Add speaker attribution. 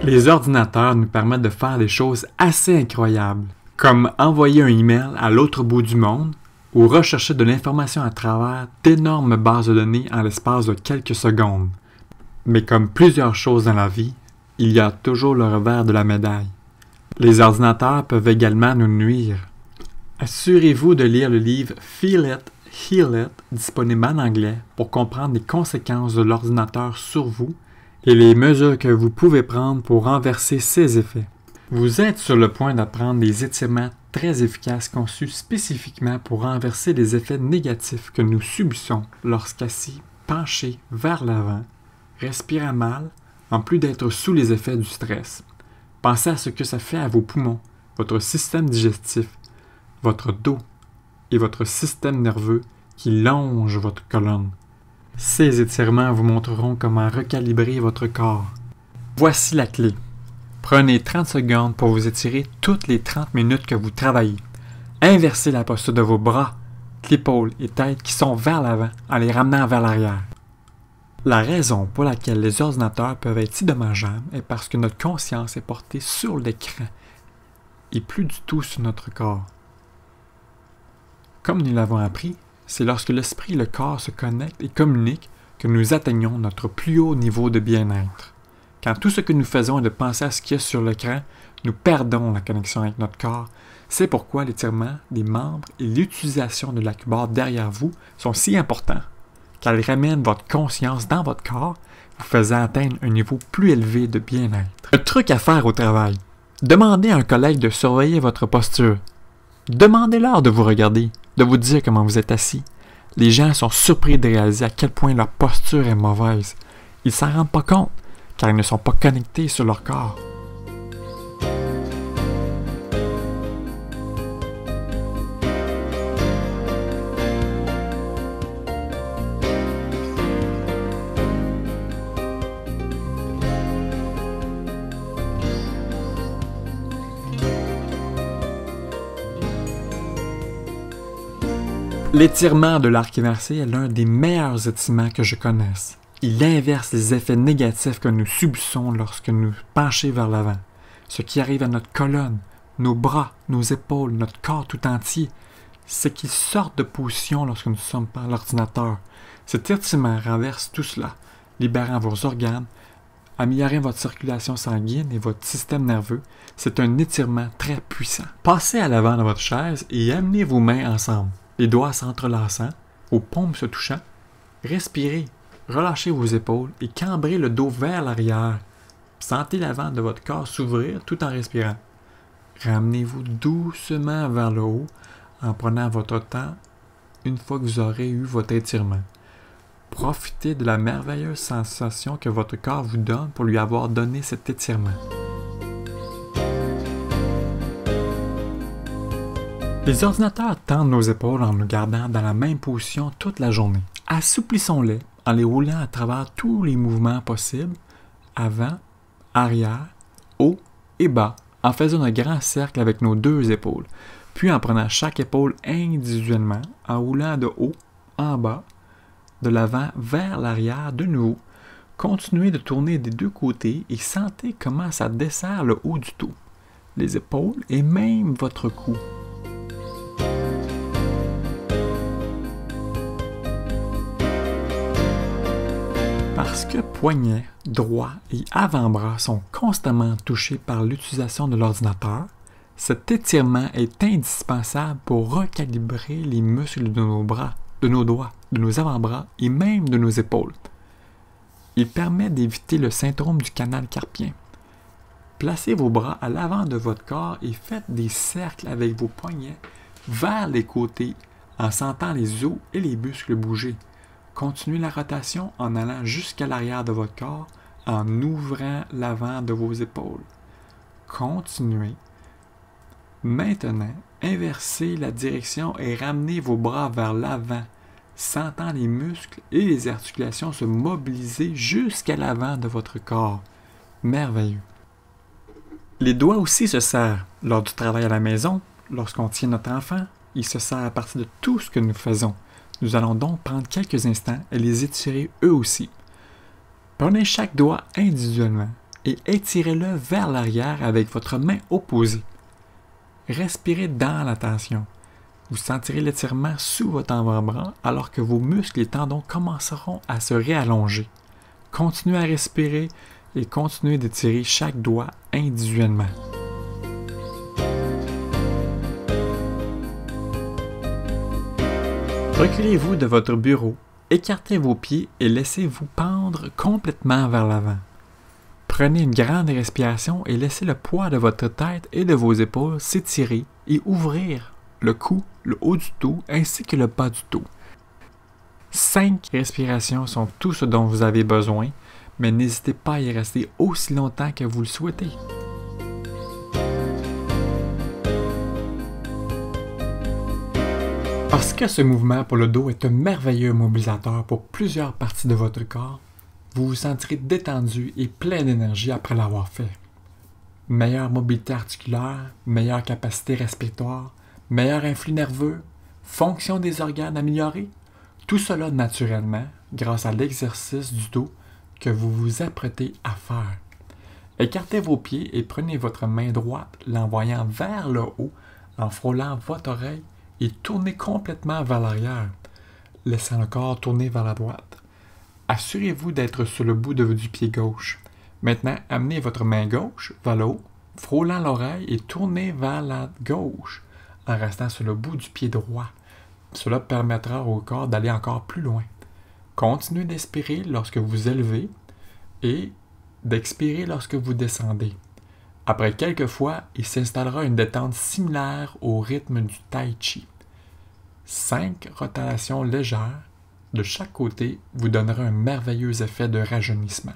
Speaker 1: Les ordinateurs nous permettent de faire des choses assez incroyables, comme envoyer un email à l'autre bout du monde ou rechercher de l'information à travers d'énormes bases de données en l'espace de quelques secondes. Mais comme plusieurs choses dans la vie, il y a toujours le revers de la médaille. Les ordinateurs peuvent également nous nuire. Assurez-vous de lire le livre Feel It, Heal It, disponible en anglais, pour comprendre les conséquences de l'ordinateur sur vous et les mesures que vous pouvez prendre pour renverser ses effets. Vous êtes sur le point d'apprendre des étirements très efficaces conçus spécifiquement pour renverser les effets négatifs que nous subissons lorsqu'assis, penchés vers l'avant, respirant mal, en plus d'être sous les effets du stress. Pensez à ce que ça fait à vos poumons, votre système digestif, votre dos et votre système nerveux qui longe votre colonne. Ces étirements vous montreront comment recalibrer votre corps. Voici la clé. Prenez 30 secondes pour vous étirer toutes les 30 minutes que vous travaillez. Inversez la posture de vos bras, l'épaule et tête qui sont vers l'avant en les ramenant vers l'arrière. La raison pour laquelle les ordinateurs peuvent être si dommageables est parce que notre conscience est portée sur l'écran et plus du tout sur notre corps. Comme nous l'avons appris, c'est lorsque l'esprit et le corps se connectent et communiquent que nous atteignons notre plus haut niveau de bien-être. Quand tout ce que nous faisons est de penser à ce qu'il y a sur l'écran, nous perdons la connexion avec notre corps. C'est pourquoi l'étirement des membres et l'utilisation de la cubarre derrière vous sont si importants, car ils ramènent votre conscience dans votre corps, vous faisant atteindre un niveau plus élevé de bien-être. Un truc à faire au travail. Demandez à un collègue de surveiller votre posture. Demandez-leur de vous regarder, de vous dire comment vous êtes assis. Les gens sont surpris de réaliser à quel point leur posture est mauvaise. Ils ne s'en rendent pas compte, car ils ne sont pas connectés sur leur corps. L'étirement de l'arc inversé est l'un des meilleurs étirements que je connaisse. Il inverse les effets négatifs que nous subissons lorsque nous penchons vers l'avant. Ce qui arrive à notre colonne, nos bras, nos épaules, notre corps tout entier, c'est qu'ils sortent de position lorsque nous sommes par l'ordinateur. Cet étirement renverse tout cela, libérant vos organes, améliorant votre circulation sanguine et votre système nerveux. C'est un étirement très puissant. Passez à l'avant de votre chaise et amenez vos mains ensemble. Les doigts s'entrelaçant, vos paumes se touchant. Respirez, relâchez vos épaules et cambrez le dos vers l'arrière. Sentez l'avant de votre corps s'ouvrir tout en respirant. Ramenez-vous doucement vers le haut en prenant votre temps une fois que vous aurez eu votre étirement. Profitez de la merveilleuse sensation que votre corps vous donne pour lui avoir donné cet étirement. Les ordinateurs tendent nos épaules en nous gardant dans la même position toute la journée. Assouplissons-les en les roulant à travers tous les mouvements possibles, avant, arrière, haut et bas, en faisant un grand cercle avec nos deux épaules, puis en prenant chaque épaule individuellement, en roulant de haut en bas, de l'avant vers l'arrière de nouveau. Continuez de tourner des deux côtés et sentez comment ça desserre le haut du dos, les épaules et même votre cou. Parce que poignets, droits et avant-bras sont constamment touchés par l'utilisation de l'ordinateur, cet étirement est indispensable pour recalibrer les muscles de nos bras, de nos doigts, de nos avant-bras et même de nos épaules. Il permet d'éviter le syndrome du canal carpien. Placez vos bras à l'avant de votre corps et faites des cercles avec vos poignets vers les côtés en sentant les os et les muscles bouger. Continuez la rotation en allant jusqu'à l'arrière de votre corps en ouvrant l'avant de vos épaules. Continuez. Maintenant, inversez la direction et ramenez vos bras vers l'avant, sentant les muscles et les articulations se mobiliser jusqu'à l'avant de votre corps. Merveilleux. Les doigts aussi se serrent lors du travail à la maison, lorsqu'on tient notre enfant. Ils se serrent à partir de tout ce que nous faisons. Nous allons donc prendre quelques instants et les étirer eux aussi. Prenez chaque doigt individuellement et étirez-le vers l'arrière avec votre main opposée. Respirez dans la tension. Vous sentirez l'étirement sous votre avant-bras alors que vos muscles et tendons commenceront à se réallonger. Continuez à respirer et continuez d'étirer chaque doigt individuellement. Reculez-vous de votre bureau, écartez vos pieds et laissez-vous pendre complètement vers l'avant. Prenez une grande respiration et laissez le poids de votre tête et de vos épaules s'étirer et ouvrir le cou, le haut du dos ainsi que le bas du dos. 5 respirations sont tout ce dont vous avez besoin, mais n'hésitez pas à y rester aussi longtemps que vous le souhaitez. Parce que ce mouvement pour le dos est un merveilleux mobilisateur pour plusieurs parties de votre corps, vous vous sentirez détendu et plein d'énergie après l'avoir fait. Meilleure mobilité articulaire, meilleure capacité respiratoire, meilleur influx nerveux, fonction des organes améliorée, tout cela naturellement grâce à l'exercice du dos que vous vous apprêtez à faire. Écartez vos pieds et prenez votre main droite, l'envoyant vers le haut, en frôlant votre oreille et tournez complètement vers l'arrière, laissant le corps tourner vers la droite. Assurez-vous d'être sur le bout du pied gauche. Maintenant, amenez votre main gauche vers le haut, frôlant l'oreille et tournez vers la gauche, en restant sur le bout du pied droit. Cela permettra au corps d'aller encore plus loin. Continuez d'expirer lorsque vous élevez et d'expirer lorsque vous descendez. Après quelques fois, il s'installera une détente similaire au rythme du tai chi. 5 rotations légères de chaque côté vous donnera un merveilleux effet de rajeunissement.